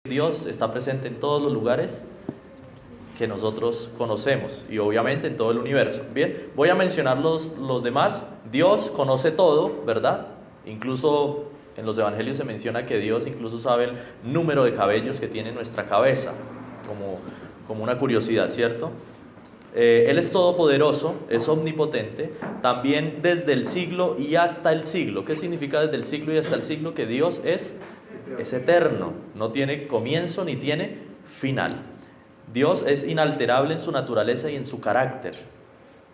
Dios está presente en todos los lugares que nosotros conocemos y obviamente en todo el universo. Bien, voy a mencionar los demás. Dios conoce todo, ¿verdad? Incluso en los evangelios se menciona que Dios incluso sabe el número de cabellos que tiene nuestra cabeza, como una curiosidad, ¿cierto? Él es todopoderoso, es omnipotente, también desde el siglo y hasta el siglo. ¿Qué significa desde el siglo y hasta el siglo? Que Dios es eterno, no tiene comienzo ni tiene final. Dios es inalterable en su naturaleza y en su carácter,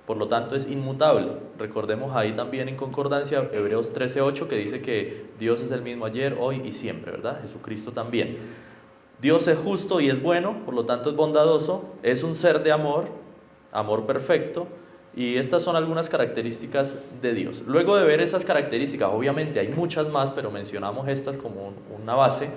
por lo tanto es inmutable. Recordemos ahí también en concordancia Hebreos 13:8 que dice que Dios es el mismo ayer, hoy y siempre, ¿verdad? Jesucristo también. Dios es justo y es bueno, por lo tanto es bondadoso, es un ser de amor, amor perfecto, y estas son algunas características de Dios. Luego de ver esas características, obviamente hay muchas más, pero mencionamos estas como una base.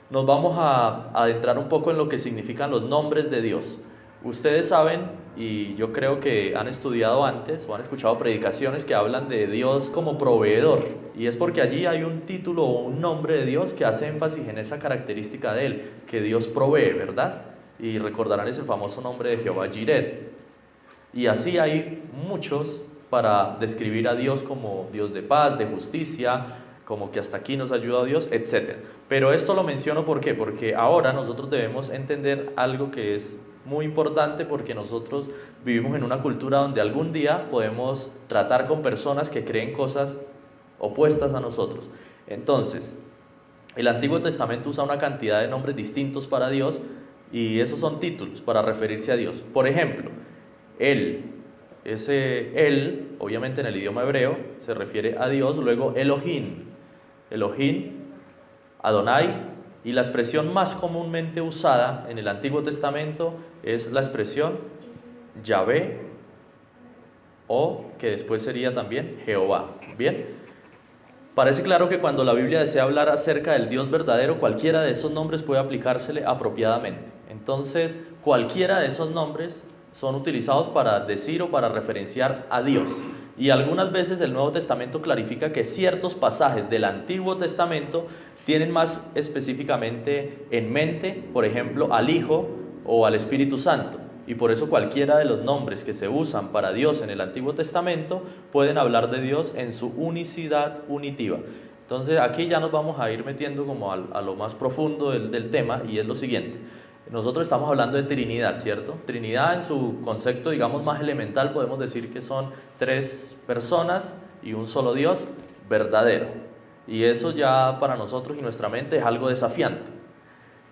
Nos vamos a adentrar un poco en lo que significan los nombres de Dios. Ustedes saben, y yo creo que han estudiado antes o han escuchado predicaciones que hablan de Dios como proveedor, y es porque allí hay un título o un nombre de Dios que hace énfasis en esa característica de Él, que Dios provee, ¿verdad? Y recordarán ese famoso nombre de Jehová Jireh. Y así hay muchos para describir a Dios como Dios de paz, de justicia, como que hasta aquí nos ayuda Dios, etc. Pero esto lo menciono ¿por qué? Porque ahora nosotros debemos entender algo que es muy importante, porque nosotros vivimos en una cultura donde algún día podemos tratar con personas que creen cosas opuestas a nosotros. Entonces, el Antiguo Testamento usa una cantidad de nombres distintos para Dios, y esos son títulos para referirse a Dios. Por ejemplo, Él, ese Él, obviamente en el idioma hebreo, se refiere a Dios. Luego Elohim, Adonai, y la expresión más comúnmente usada en el Antiguo Testamento es la expresión Yahvé, o que después sería también Jehová. Bien, parece claro que cuando la Biblia desea hablar acerca del Dios verdadero, cualquiera de esos nombres puede aplicársele apropiadamente. Entonces, cualquiera de esos nombres son utilizados para decir o para referenciar a Dios. Y algunas veces el Nuevo Testamento clarifica que ciertos pasajes del Antiguo Testamento tienen más específicamente en mente, por ejemplo, al Hijo o al Espíritu Santo. Y por eso cualquiera de los nombres que se usan para Dios en el Antiguo Testamento pueden hablar de Dios en su unicidad unitiva. Entonces aquí ya nos vamos a ir metiendo como a lo más profundo del tema, y es lo siguiente. Nosotros estamos hablando de Trinidad, ¿cierto? Trinidad en su concepto, digamos, más elemental, podemos decir que son 3 personas y un solo Dios verdadero. Y eso ya para nosotros y nuestra mente es algo desafiante.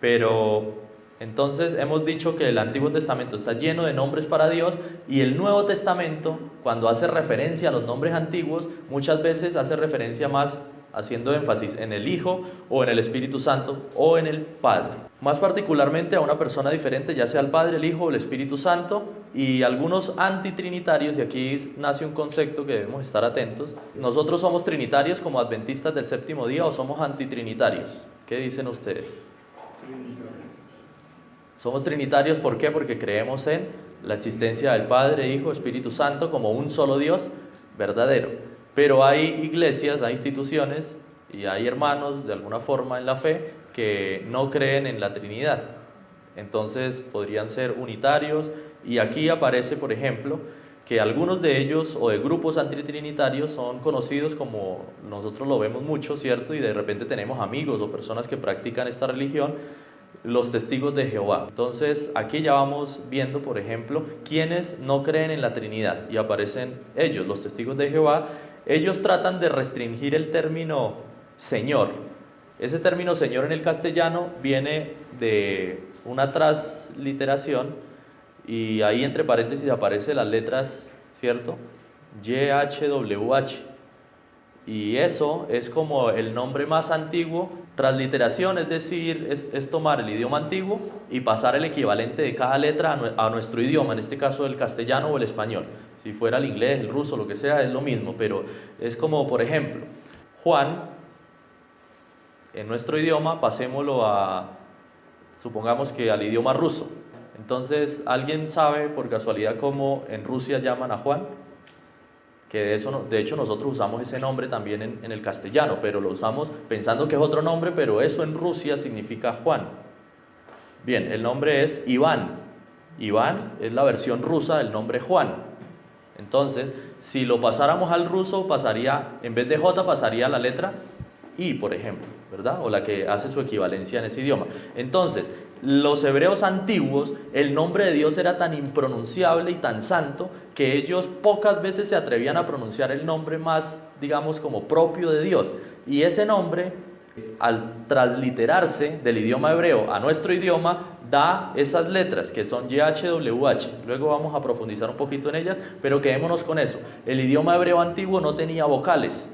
Pero entonces hemos dicho que el Antiguo Testamento está lleno de nombres para Dios, y el Nuevo Testamento, cuando hace referencia a los nombres antiguos, muchas veces hace referencia más haciendo énfasis en el Hijo o en el Espíritu Santo o en el Padre. Más particularmente a una persona diferente, ya sea el Padre, el Hijo o el Espíritu Santo. Y algunos antitrinitarios, y aquí nace un concepto que debemos estar atentos. ¿Nosotros somos trinitarios como adventistas del séptimo día o somos antitrinitarios? ¿Qué dicen ustedes? Somos trinitarios, ¿por qué? Porque creemos en la existencia del Padre, Hijo, Espíritu Santo como un solo Dios verdadero. Pero hay iglesias, hay instituciones y hay hermanos de alguna forma en la fe que no creen en la Trinidad. Entonces podrían ser unitarios, y aquí aparece, por ejemplo, que algunos de ellos o de grupos antitrinitarios son conocidos como, nosotros lo vemos mucho, ¿cierto? Y de repente tenemos amigos o personas que practican esta religión, los testigos de Jehová. Entonces aquí ya vamos viendo, por ejemplo, quienes no creen en la Trinidad, y aparecen ellos, los testigos de Jehová. Ellos tratan de restringir el término Señor. Ese término Señor en el castellano viene de una transliteración, y ahí entre paréntesis aparecen las letras, ¿cierto? YHWH. Y eso es como el nombre más antiguo. Transliteración, es decir, es tomar el idioma antiguo y pasar el equivalente de cada letra a nuestro idioma, en este caso el castellano o el español. Si fuera el inglés, el ruso, lo que sea, es lo mismo, pero es como, por ejemplo, Juan, en nuestro idioma, pasémoslo supongamos que al idioma ruso. Entonces, ¿alguien sabe por casualidad cómo en Rusia llaman a Juan? Que de hecho nosotros usamos ese nombre también en el castellano, pero lo usamos pensando que es otro nombre, pero eso en Rusia significa Juan. Bien, el nombre es Iván. Iván es la versión rusa del nombre Juan. Entonces, si lo pasáramos al ruso, pasaría, en vez de J, pasaría la letra I, por ejemplo, ¿verdad? O la que hace su equivalencia en ese idioma. Entonces, los hebreos antiguos, el nombre de Dios era tan impronunciable y tan santo que ellos pocas veces se atrevían a pronunciar el nombre más, digamos, como propio de Dios. Y ese nombre, al transliterarse del idioma hebreo a nuestro idioma, da esas letras que son YHWH. Luego vamos a profundizar un poquito en ellas, pero quedémonos con eso. El idioma hebreo antiguo no tenía vocales.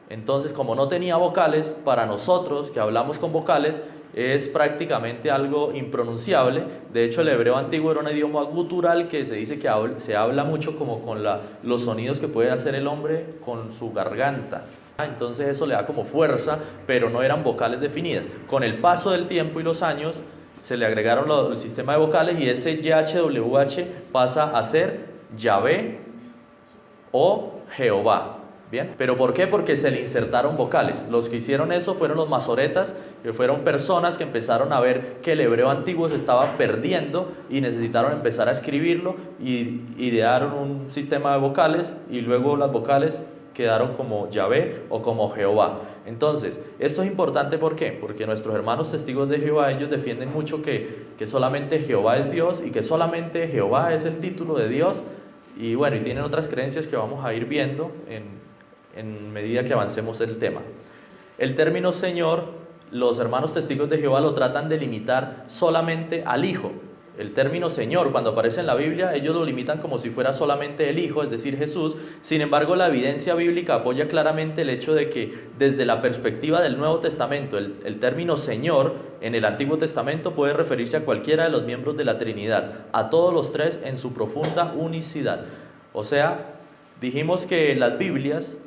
Entonces, como no tenía vocales, para nosotros que hablamos con vocales, es prácticamente algo impronunciable. De hecho, el hebreo antiguo era un idioma gutural que se dice que se habla mucho como con los sonidos que puede hacer el hombre con su garganta. Entonces eso le da como fuerza, pero no eran vocales definidas. Con el paso del tiempo y los años, se le agregaron el sistema de vocales y ese YHWH pasa a ser Yahvé o Jehová. Bien, ¿pero por qué? Porque se le insertaron vocales. Los que hicieron eso fueron los masoretas, que fueron personas que empezaron a ver que el hebreo antiguo se estaba perdiendo y necesitaron empezar a escribirlo y idearon un sistema de vocales y luego las vocales quedaron como Yahvé o como Jehová. Entonces, esto es importante, ¿por qué? Porque nuestros hermanos testigos de Jehová, ellos defienden mucho que solamente Jehová es Dios y que solamente Jehová es el título de Dios. Y bueno, y tienen otras creencias que vamos a ir viendo en medida que avancemos el tema. El término Señor, los hermanos testigos de Jehová lo tratan de limitar solamente al Hijo. El término Señor, cuando aparece en la Biblia, ellos lo limitan como si fuera solamente el Hijo, es decir, Jesús. Sin embargo, la evidencia bíblica apoya claramente el hecho de que desde la perspectiva del Nuevo Testamento, el término Señor en el Antiguo Testamento puede referirse a cualquiera de los miembros de la Trinidad, a todos los tres en su profunda unicidad. O sea, dijimos que las Biblias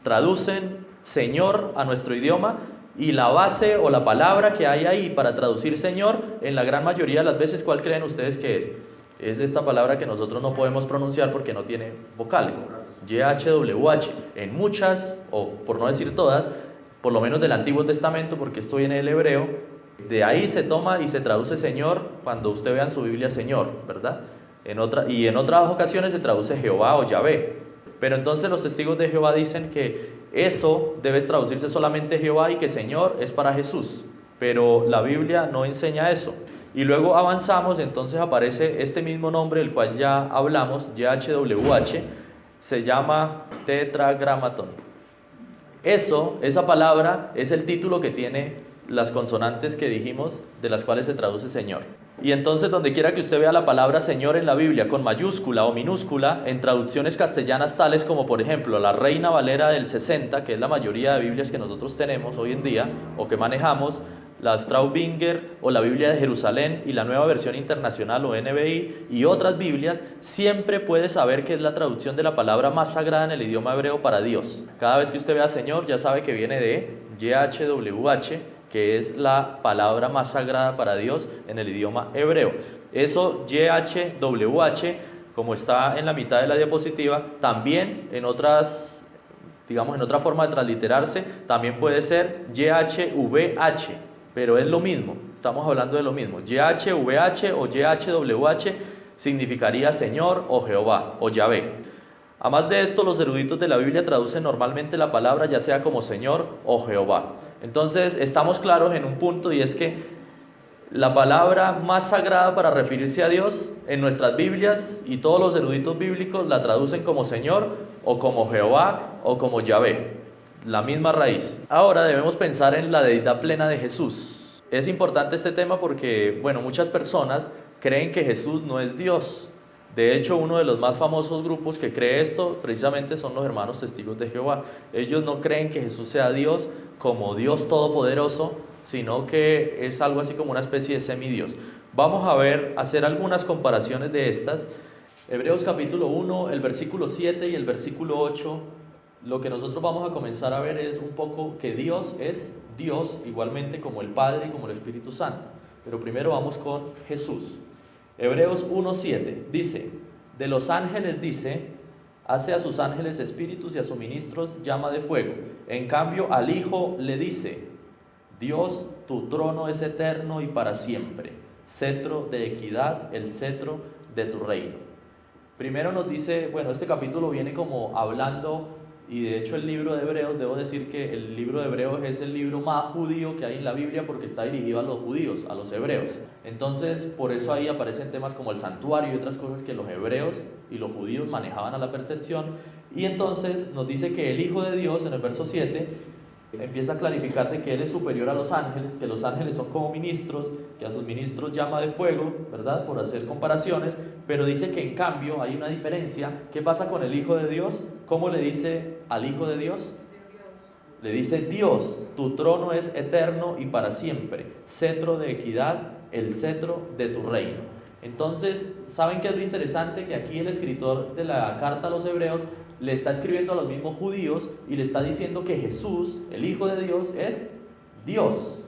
traducen Señor a nuestro idioma, y la base o la palabra que hay ahí para traducir Señor, en la gran mayoría de las veces, ¿cuál creen ustedes que es? Es esta palabra que nosotros no podemos pronunciar porque no tiene vocales, YHWH. En muchas, o por no decir todas, por lo menos del Antiguo Testamento, porque esto viene del hebreo, de ahí se toma y se traduce Señor cuando usted vea en su Biblia Señor, ¿verdad? En otras ocasiones se traduce Jehová o Yahvé. Pero entonces los testigos de Jehová dicen que eso debe traducirse solamente Jehová y que Señor es para Jesús. Pero la Biblia no enseña eso. Y luego avanzamos, entonces aparece este mismo nombre, el cual ya hablamos, YHWH, se llama Tetragramatón. Esa palabra es el título que tiene las consonantes que dijimos, de las cuales se traduce Señor. Y entonces, donde quiera que usted vea la palabra Señor en la Biblia con mayúscula o minúscula, en traducciones castellanas tales como por ejemplo la Reina Valera del 60, que es la mayoría de Biblias que nosotros tenemos hoy en día o que manejamos, la Straubinger o la Biblia de Jerusalén y la Nueva Versión Internacional o NBI y otras Biblias, siempre puede saber que es la traducción de la palabra más sagrada en el idioma hebreo para Dios. Cada vez que usted vea Señor, ya sabe que viene de YHWH, que es la palabra más sagrada para Dios en el idioma hebreo. Eso, YHWH, como está en la mitad de la diapositiva, también en otras, digamos, en otra forma de transliterarse, también puede ser YHVH, pero es lo mismo, estamos hablando de lo mismo. YHVH o YHWH significaría Señor o Jehová o Yahvé. Además de esto, los eruditos de la Biblia traducen normalmente la palabra ya sea como Señor o Jehová. Entonces, estamos claros en un punto, y es que la palabra más sagrada para referirse a Dios en nuestras Biblias, y todos los eruditos bíblicos la traducen como Señor o como Jehová o como Yahvé, la misma raíz. Ahora debemos pensar en la deidad plena de Jesús. Es importante este tema porque, bueno, muchas personas creen que Jesús no es Dios. De hecho, uno de los más famosos grupos que cree esto precisamente son los hermanos testigos de Jehová. Ellos no creen que Jesús sea Dios como Dios todopoderoso, sino que es algo así como una especie de semidios. Vamos a hacer algunas comparaciones de estas. Hebreos capítulo 1, el versículo 7 y el versículo 8, lo que nosotros vamos a comenzar a ver es un poco que Dios es Dios igualmente como el Padre y como el Espíritu Santo. Pero primero vamos con Jesús. Hebreos 1:7 dice: de los ángeles dice, hace a sus ángeles espíritus y a sus ministros llama de fuego. En cambio al Hijo le dice, Dios, tu trono es eterno y para siempre, cetro de equidad, el cetro de tu reino. Primero nos dice, bueno, este capítulo viene como hablando, y de hecho el libro de Hebreos, debo decir que el libro de Hebreos es el libro más judío que hay en la Biblia porque está dirigido a los judíos, a los hebreos. Entonces, por eso ahí aparecen temas como el santuario y otras cosas que los hebreos y los judíos manejaban a la perfección. Y entonces nos dice que el Hijo de Dios, en el verso 7, empieza a clarificar de que Él es superior a los ángeles, que los ángeles son como ministros, que a sus ministros llama de fuego, ¿verdad? Por hacer comparaciones, pero dice que en cambio hay una diferencia. ¿Qué pasa con el Hijo de Dios? ¿Cómo le dice al Hijo de Dios? Le dice: Dios, tu trono es eterno y para siempre, cetro de equidad, el cetro de tu reino. Entonces, ¿saben qué es lo interesante? Que aquí el escritor de la carta a los hebreos le está escribiendo a los mismos judíos y le está diciendo que Jesús, el Hijo de Dios, es Dios.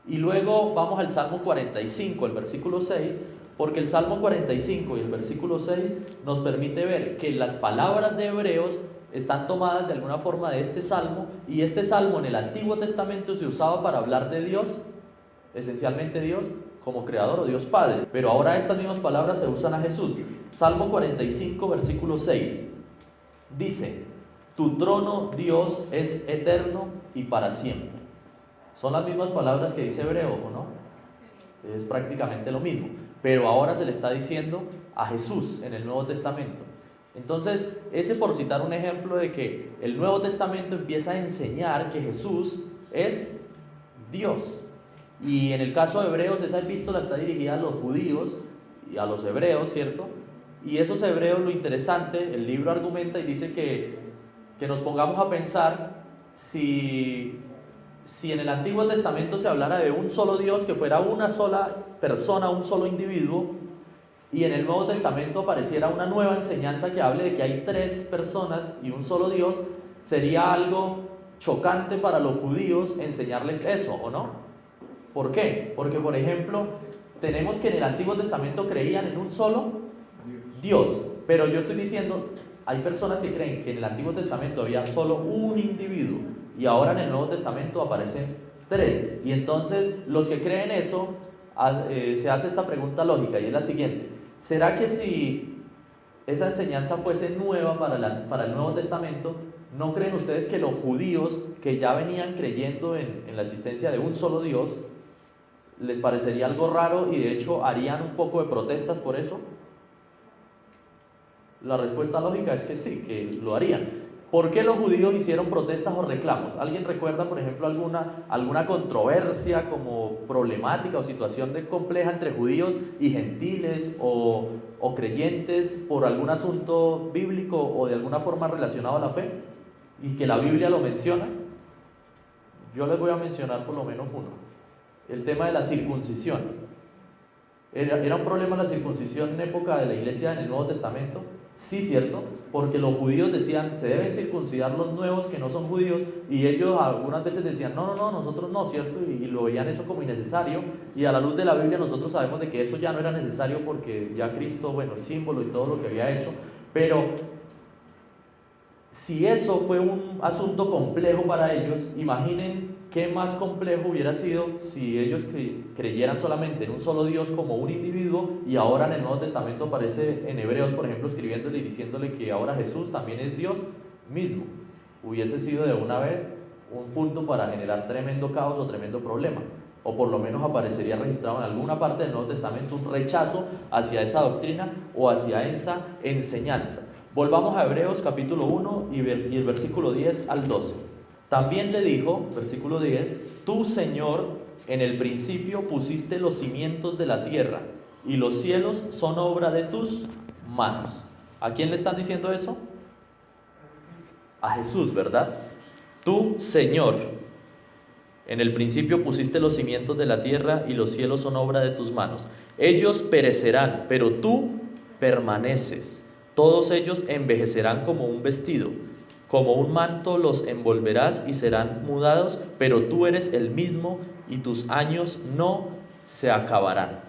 Y luego vamos al Salmo 45, el versículo 6, porque el Salmo 45 y el versículo 6 nos permite ver que las palabras de Hebreos están tomadas de alguna forma de este Salmo, y este Salmo en el Antiguo Testamento se usaba para hablar de Dios, esencialmente Dios como creador o Dios Padre, pero ahora estas mismas palabras se usan a Jesús. Salmo 45, versículo 6. Dice: tu trono, Dios, es eterno y para siempre. Son las mismas palabras que dice Hebreo, ¿o no? Es prácticamente lo mismo, pero ahora se le está diciendo a Jesús en el Nuevo Testamento. Entonces, ese por citar un ejemplo de que el Nuevo Testamento empieza a enseñar que Jesús es Dios. Y en el caso de Hebreos, esa epístola está dirigida a los judíos y a los hebreos, ¿cierto? Y esos hebreos, lo interesante, el libro argumenta y dice que nos pongamos a pensar si en el Antiguo Testamento se hablara de un solo Dios, que fuera una sola persona, un solo individuo, y en el Nuevo Testamento apareciera una nueva enseñanza que hable de que hay tres personas y un solo Dios, sería algo chocante para los judíos enseñarles eso, ¿o no? ¿Por qué? Porque, por ejemplo, tenemos que en el Antiguo Testamento creían en un solo Dios, pero yo estoy diciendo, hay personas que creen que en el Antiguo Testamento había solo un individuo y ahora en el Nuevo Testamento aparecen tres. Y entonces los que creen eso, se hace esta pregunta lógica, y es la siguiente: ¿será que si esa enseñanza fuese nueva para el Nuevo Testamento, no creen ustedes que los judíos que ya venían creyendo en la existencia de un solo Dios, les parecería algo raro y de hecho harían un poco de protestas por eso? La respuesta lógica es que sí, que lo harían. ¿Por qué los judíos hicieron protestas o reclamos? ¿Alguien recuerda, por ejemplo, alguna controversia como problemática o situación compleja entre judíos y gentiles o creyentes por algún asunto bíblico o de alguna forma relacionado a la fe y que la Biblia lo menciona? Yo les voy a mencionar por lo menos uno: el tema de la circuncisión. ¿Era un problema la circuncisión en época de la iglesia en el Nuevo Testamento? Sí, cierto, porque los judíos decían, se deben circuncidar los nuevos que no son judíos, y ellos algunas veces decían, no, nosotros no, ¿cierto? Y lo veían eso como innecesario, y a la luz de la Biblia nosotros sabemos de que eso ya no era necesario porque ya Cristo, bueno, el símbolo y todo lo que había hecho. Pero si eso fue un asunto complejo para ellos, imaginen qué más complejo hubiera sido si ellos creyeran solamente en un solo Dios como un individuo, y ahora en el Nuevo Testamento aparece en Hebreos, por ejemplo, escribiéndole y diciéndole que ahora Jesús también es Dios mismo. Hubiese sido de una vez un punto para generar tremendo caos o tremendo problema, o por lo menos aparecería registrado en alguna parte del Nuevo Testamento un rechazo hacia esa doctrina o hacia esa enseñanza. Volvamos a Hebreos capítulo 1 y el versículo 10 al 12. También le dijo, versículo 10, tú, Señor, en el principio pusiste los cimientos de la tierra, y los cielos son obra de tus manos. ¿A quién le están diciendo eso? A Jesús, ¿verdad? Tú, Señor, en el principio pusiste los cimientos de la tierra, y los cielos son obra de tus manos. Ellos perecerán, pero tú permaneces. Todos ellos envejecerán como un vestido. Como un manto los envolverás y serán mudados, pero tú eres el mismo y tus años no se acabarán.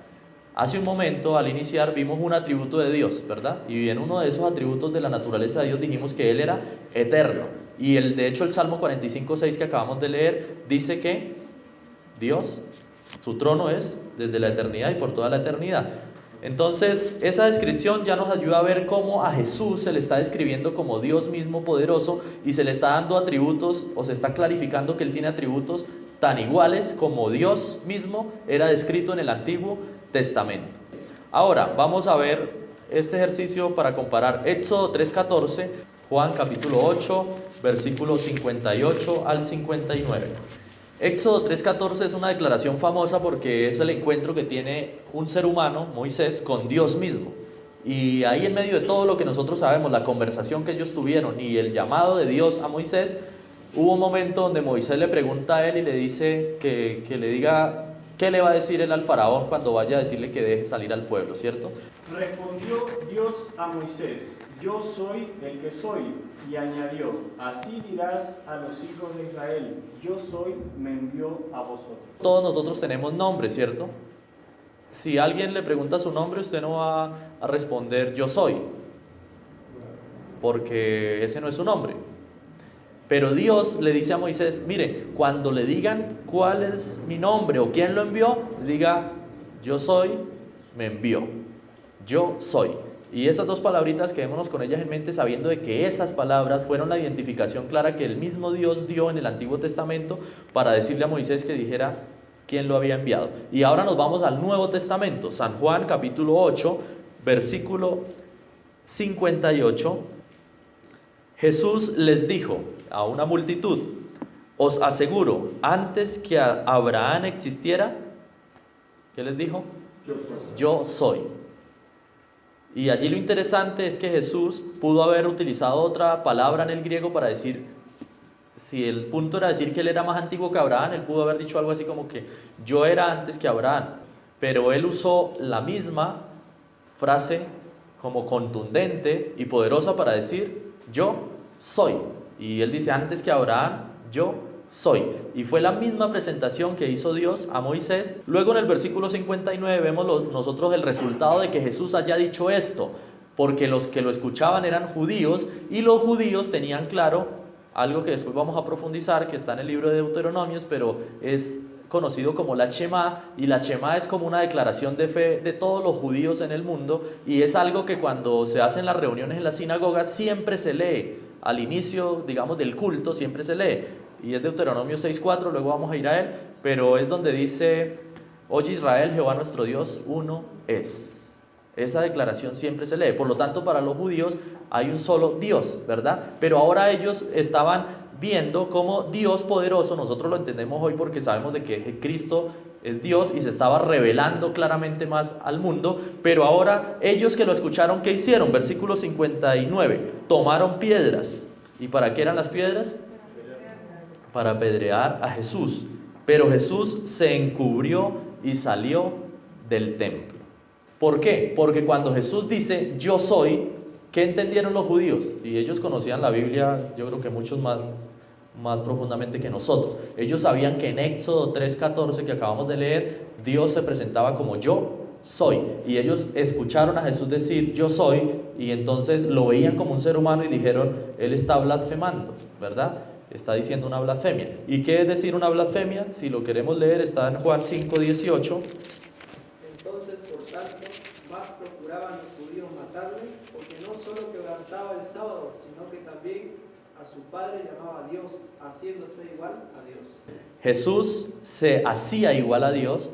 Hace un momento, al iniciar, vimos un atributo de Dios, ¿verdad? Y en uno de esos atributos de la naturaleza de Dios dijimos que Él era eterno. Y de hecho el Salmo 45:6 que acabamos de leer dice que Dios. Su trono es desde la eternidad y por toda la eternidad. Entonces, esa descripción ya nos ayuda a ver cómo a Jesús se le está describiendo como Dios mismo poderoso y se le está dando atributos, o se está clarificando que Él tiene atributos tan iguales como Dios mismo era descrito en el Antiguo Testamento. Ahora, vamos a ver este ejercicio para comparar Éxodo 3:14, Juan capítulo 8, versículos 58 al 59. Éxodo 3:14 es una declaración famosa porque es el encuentro que tiene un ser humano, Moisés, con Dios mismo. Y ahí en medio de todo lo que nosotros sabemos, la conversación que ellos tuvieron y el llamado de Dios a Moisés, hubo un momento donde Moisés le pregunta a él y le dice que le diga qué le va a decir él al faraón cuando vaya a decirle que deje salir al pueblo, ¿cierto? Respondió Dios a Moisés: yo soy el que soy. Y añadió: así dirás a los hijos de Israel: yo soy, me envió a vosotros. Todos nosotros tenemos nombre, ¿cierto? Si alguien le pregunta su nombre, usted no va a responder yo soy, porque ese no es su nombre. Pero Dios le dice a Moisés: mire, cuando le digan cuál es mi nombre o quién lo envió, diga: yo soy, me envió. Yo soy. Y esas dos palabritas, quedémonos con ellas en mente, sabiendo de que esas palabras fueron la identificación clara que el mismo Dios dio en el Antiguo Testamento para decirle a Moisés que dijera quién lo había enviado. Y ahora nos vamos al Nuevo Testamento, San Juan capítulo 8, versículo 58. Jesús les dijo a una multitud: os aseguro, antes que Abraham existiera, ¿qué les dijo? Yo soy. Y allí lo interesante es que Jesús pudo haber utilizado otra palabra en el griego para decir, si el punto era decir que él era más antiguo que Abraham, él pudo haber dicho algo así como que yo era antes que Abraham, pero él usó la misma frase como contundente y poderosa para decir yo soy. Y él dice: antes que Abraham, yo soy. Y fue la misma presentación que hizo Dios a Moisés. Luego en el versículo 59 vemos nosotros el resultado de que Jesús haya dicho esto, porque los que lo escuchaban eran judíos, y los judíos tenían claro algo que después vamos a profundizar, que está en el libro de Deuteronomios, pero es conocido como la Shema, y la Shema es como una declaración de fe de todos los judíos en el mundo, y es algo que cuando se hacen las reuniones en las sinagogas siempre se lee, al inicio, digamos, del culto siempre se lee, y es Deuteronomio 6:4, luego vamos a ir a él, pero es donde dice: oye Israel, Jehová nuestro Dios, uno es. Esa declaración siempre se lee. Por lo tanto, para los judíos hay un solo Dios, ¿verdad? Pero ahora ellos estaban viendo cómo Dios poderoso, nosotros lo entendemos hoy porque sabemos de que Cristo es Dios y se estaba revelando claramente más al mundo, pero ahora ellos que lo escucharon, ¿qué hicieron? Versículo 59, tomaron piedras. ¿Y para qué eran las piedras? Para apedrear a Jesús. Pero Jesús se encubrió y salió del templo. ¿Por qué? Porque cuando Jesús dice yo soy, ¿qué entendieron los judíos? Y ellos conocían la Biblia, yo creo que muchos más profundamente que nosotros. Ellos sabían que en Éxodo 3:14 que acabamos de leer, Dios se presentaba como yo soy. Y ellos escucharon a Jesús decir yo soy, y entonces lo veían como un ser humano y dijeron: él está blasfemando, ¿verdad? Está diciendo una blasfemia. ¿Y qué es decir una blasfemia? Si lo queremos leer, está en Juan 5:18. Entonces, por tanto, más procuraban los judíos matarle, porque no solo quebrantaba el sábado, sino que también a su padre llamaba a Dios, haciéndose igual a Dios. Jesús se hacía igual a Dios,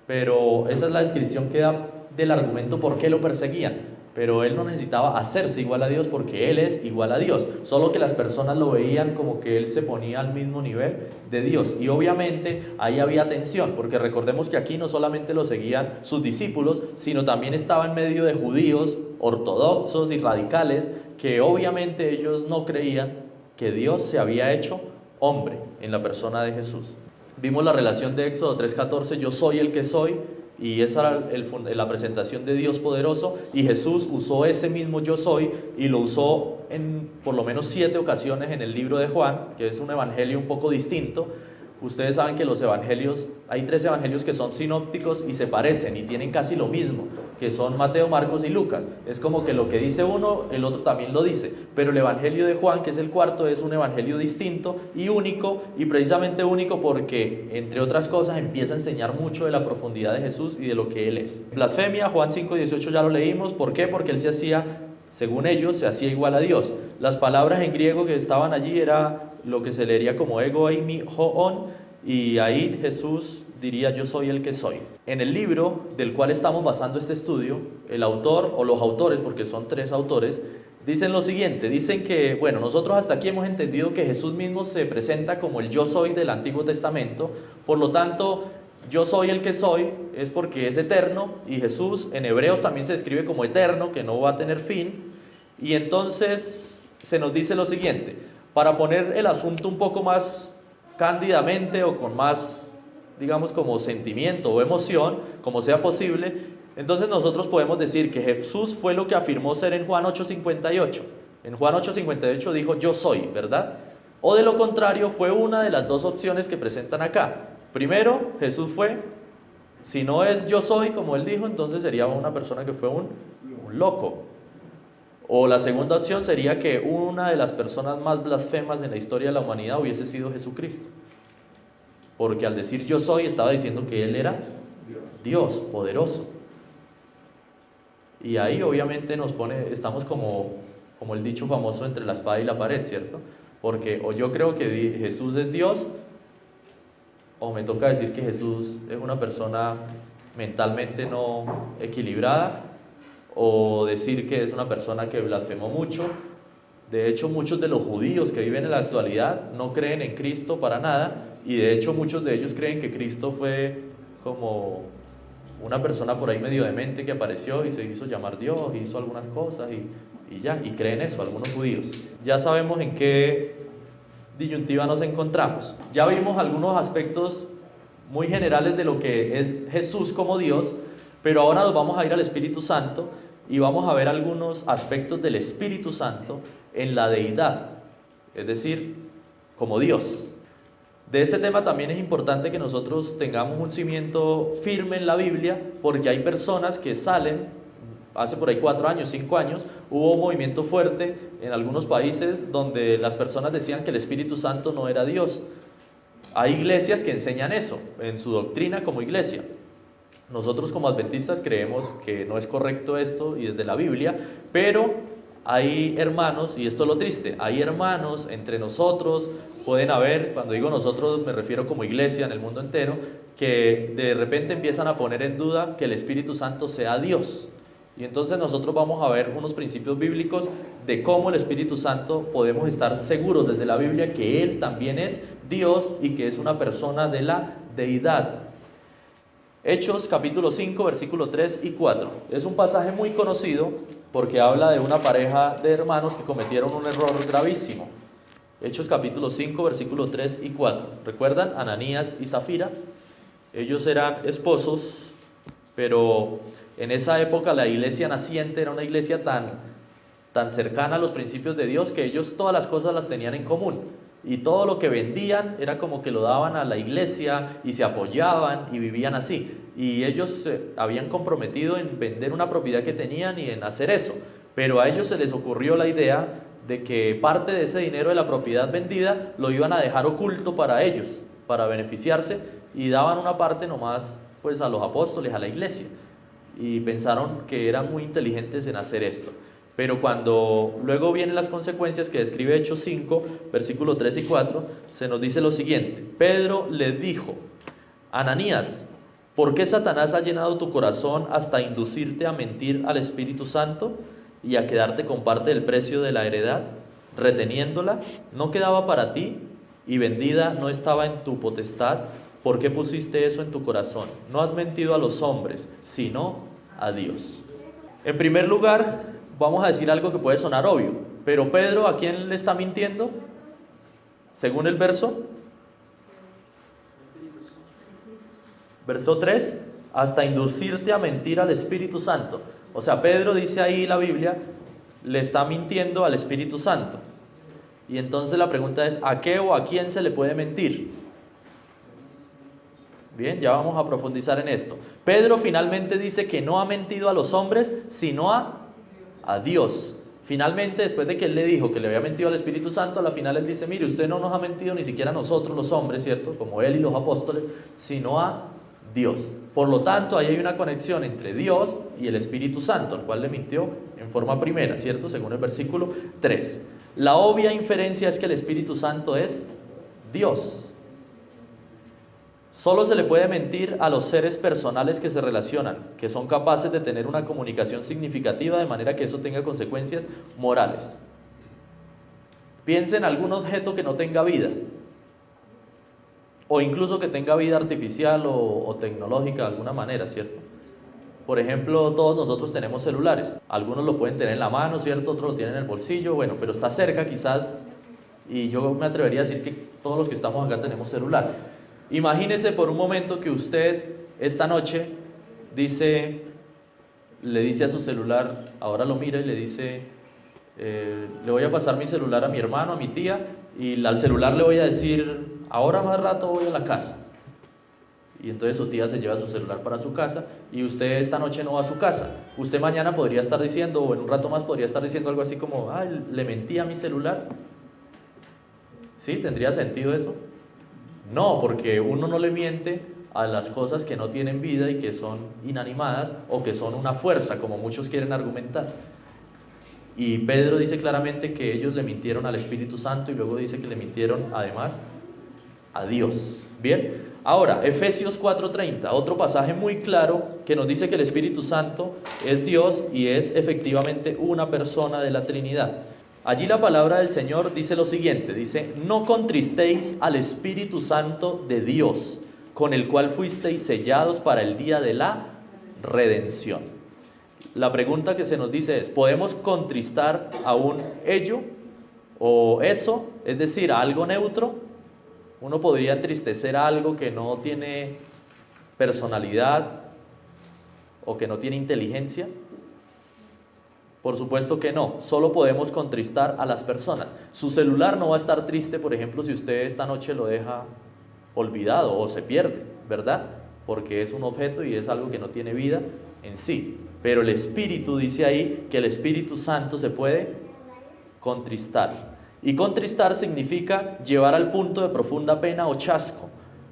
pero esa es la descripción que da del argumento por qué lo perseguían. Pero él no necesitaba hacerse igual a Dios porque él es igual a Dios, solo que las personas lo veían como que él se ponía al mismo nivel de Dios, y obviamente ahí había tensión, porque recordemos que aquí no solamente lo seguían sus discípulos, sino también estaba en medio de judíos ortodoxos y radicales, que obviamente ellos no creían que Dios se había hecho hombre en la persona de Jesús. Vimos la relación de Éxodo 3:14, yo soy el que soy, y esa era la presentación de Dios poderoso, y Jesús usó ese mismo yo soy y lo usó en por lo menos 7 ocasiones en el libro de Juan, que es un evangelio un poco distinto, Ustedes saben que los evangelios, hay 3 evangelios que son sinópticos y se parecen y tienen casi lo mismo, que son Mateo, Marcos y Lucas. Es como que lo que dice uno, el otro también lo dice. Pero el evangelio de Juan, que es el 4, es un evangelio distinto y único, y precisamente único porque, entre otras cosas, empieza a enseñar mucho de la profundidad de Jesús y de lo que Él es. Blasfemia, Juan 5:18 ya lo leímos. ¿Por qué? Porque Él se hacía, según ellos, se hacía igual a Dios. Las palabras en griego que estaban allí era lo que se leería como ego, eimi, hoon, y ahí Jesús diría: yo soy el que soy. En el libro del cual estamos basando este estudio, el autor o los autores, porque son 3 autores, dicen lo siguiente. Dicen que, bueno, nosotros hasta aquí hemos entendido que Jesús mismo se presenta como el yo soy del Antiguo Testamento. Por lo tanto, yo soy el que soy es porque es eterno, y Jesús en Hebreos también se describe como eterno, que no va a tener fin. Y entonces se nos dice lo siguiente, para poner el asunto un poco más cándidamente o con más, digamos, como sentimiento o emoción, como sea posible. Entonces nosotros podemos decir que Jesús fue lo que afirmó ser en Juan 8:58. En Juan 8:58 dijo: yo soy, ¿verdad? O de lo contrario, fue una de las 2 opciones que presentan acá. Primero, Jesús fue, si no es yo soy como Él dijo, entonces sería una persona que fue un loco. O la segunda opción sería que una de las personas más blasfemas en la historia de la humanidad hubiese sido Jesucristo. Porque al decir yo soy, estaba diciendo que Él era Dios, poderoso. Y ahí obviamente estamos como el dicho famoso entre la espada y la pared, ¿cierto? Porque o yo creo que Jesús es Dios, o me toca decir que Jesús es una persona mentalmente no equilibrada, o decir que es una persona que blasfemó mucho. De hecho, muchos de los judíos que viven en la actualidad no creen en Cristo para nada, y de hecho muchos de ellos creen que Cristo fue como una persona por ahí medio demente que apareció y se hizo llamar Dios, hizo algunas cosas y ya, y creen eso algunos judíos. Ya sabemos en qué disyuntiva nos encontramos. Ya vimos algunos aspectos muy generales de lo que es Jesús como Dios, pero ahora nos vamos a ir al Espíritu Santo y vamos a ver algunos aspectos del Espíritu Santo en la deidad, es decir, como Dios. De este tema también es importante que nosotros tengamos un cimiento firme en la Biblia, porque hay personas que salen, hace por ahí 4 años, 5 años, hubo un movimiento fuerte en algunos países donde las personas decían que el Espíritu Santo no era Dios. Hay iglesias que enseñan eso en su doctrina como iglesia. Nosotros como adventistas creemos que no es correcto esto y desde la Biblia, pero hay hermanos, y esto es lo triste, hay hermanos entre nosotros, pueden haber, cuando digo nosotros me refiero como iglesia en el mundo entero, que de repente empiezan a poner en duda que el Espíritu Santo sea Dios. Y entonces nosotros vamos a ver unos principios bíblicos de cómo el Espíritu Santo podemos estar seguros desde la Biblia que Él también es Dios y que es una persona de la deidad. Hechos capítulo 5, versículo 3 y 4. Es un pasaje muy conocido porque habla de una pareja de hermanos que cometieron un error gravísimo. Hechos capítulo 5, versículo 3 y 4. ¿Recuerdan? Ananías y Zafira. Ellos eran esposos, pero en esa época la iglesia naciente era una iglesia tan cercana a los principios de Dios que ellos todas las cosas las tenían en común. Y todo lo que vendían era como que lo daban a la iglesia y se apoyaban y vivían así. Y ellos se habían comprometido en vender una propiedad que tenían y en hacer eso. Pero a ellos se les ocurrió la idea de que parte de ese dinero de la propiedad vendida lo iban a dejar oculto para ellos, para beneficiarse, y daban una parte nomás pues a los apóstoles, a la iglesia. Y pensaron que eran muy inteligentes en hacer esto. Pero cuando luego vienen las consecuencias que describe Hechos 5, versículos 3 y 4, se nos dice lo siguiente. Pedro le dijo: Ananías, ¿por qué Satanás ha llenado tu corazón hasta inducirte a mentir al Espíritu Santo y a quedarte con parte del precio de la heredad, reteniéndola? ¿No quedaba para ti y vendida no estaba en tu potestad? ¿Por qué pusiste eso en tu corazón? No has mentido a los hombres, sino a Dios. En primer lugar, vamos a decir algo que puede sonar obvio, pero Pedro, ¿a quién le está mintiendo? Según el verso 3, hasta inducirte a mentir al Espíritu Santo. O sea, Pedro dice ahí la Biblia, le está mintiendo al Espíritu Santo. Y entonces la pregunta es, ¿a qué o a quién se le puede mentir? Bien, ya vamos a profundizar en esto. Pedro finalmente dice que no ha mentido a los hombres, sino a Dios. Finalmente, después de que él le dijo que le había mentido al Espíritu Santo, a la final él dice, mire, usted no nos ha mentido ni siquiera a nosotros los hombres, ¿cierto? Como él y los apóstoles, sino a Dios. Por lo tanto, ahí hay una conexión entre Dios y el Espíritu Santo, al cual le mintió en forma primera, ¿cierto? Según el versículo 3. La obvia inferencia es que el Espíritu Santo es Dios. Solo se le puede mentir a los seres personales que se relacionan, que son capaces de tener una comunicación significativa de manera que eso tenga consecuencias morales. Piensa en algún objeto que no tenga vida, o incluso que tenga vida artificial o tecnológica de alguna manera, ¿cierto? Por ejemplo, todos nosotros tenemos celulares, algunos lo pueden tener en la mano, ¿cierto? Otros lo tienen en el bolsillo, bueno, pero está cerca quizás, y yo me atrevería a decir que todos los que estamos acá tenemos celular. Imagínese por un momento que usted esta noche le dice a su celular, ahora lo mira y le dice, le voy a pasar mi celular a mi hermano, a mi tía, y al celular le voy a decir, ahora más rato voy a la casa. Y entonces su tía se lleva su celular para su casa y usted esta noche no va a su casa. Usted mañana podría estar diciendo, o en un rato más podría estar diciendo algo así como, le mentí a mi celular. ¿Sí? ¿Tendría sentido eso? No, porque uno no le miente a las cosas que no tienen vida y que son inanimadas o que son una fuerza, como muchos quieren argumentar. Y Pedro dice claramente que ellos le mintieron al Espíritu Santo y luego dice que le mintieron además a Dios. Bien, ahora Efesios 4:30, otro pasaje muy claro que nos dice que el Espíritu Santo es Dios y es efectivamente una persona de la Trinidad. Allí la palabra del Señor dice lo siguiente, dice, no contristéis al Espíritu Santo de Dios, con el cual fuisteis sellados para el día de la redención. La pregunta que se nos dice es, ¿podemos contristar a un ello o eso? Es decir, a algo neutro. Uno podría entristecer a algo que no tiene personalidad o que no tiene inteligencia. Por supuesto que no, solo podemos contristar a las personas. Su celular no va a estar triste, por ejemplo, si usted esta noche lo deja olvidado o se pierde, ¿verdad? Porque es un objeto y es algo que no tiene vida en sí. Pero el Espíritu dice ahí que el Espíritu Santo se puede contristar. Y contristar significa llevar al punto de profunda pena o chasco.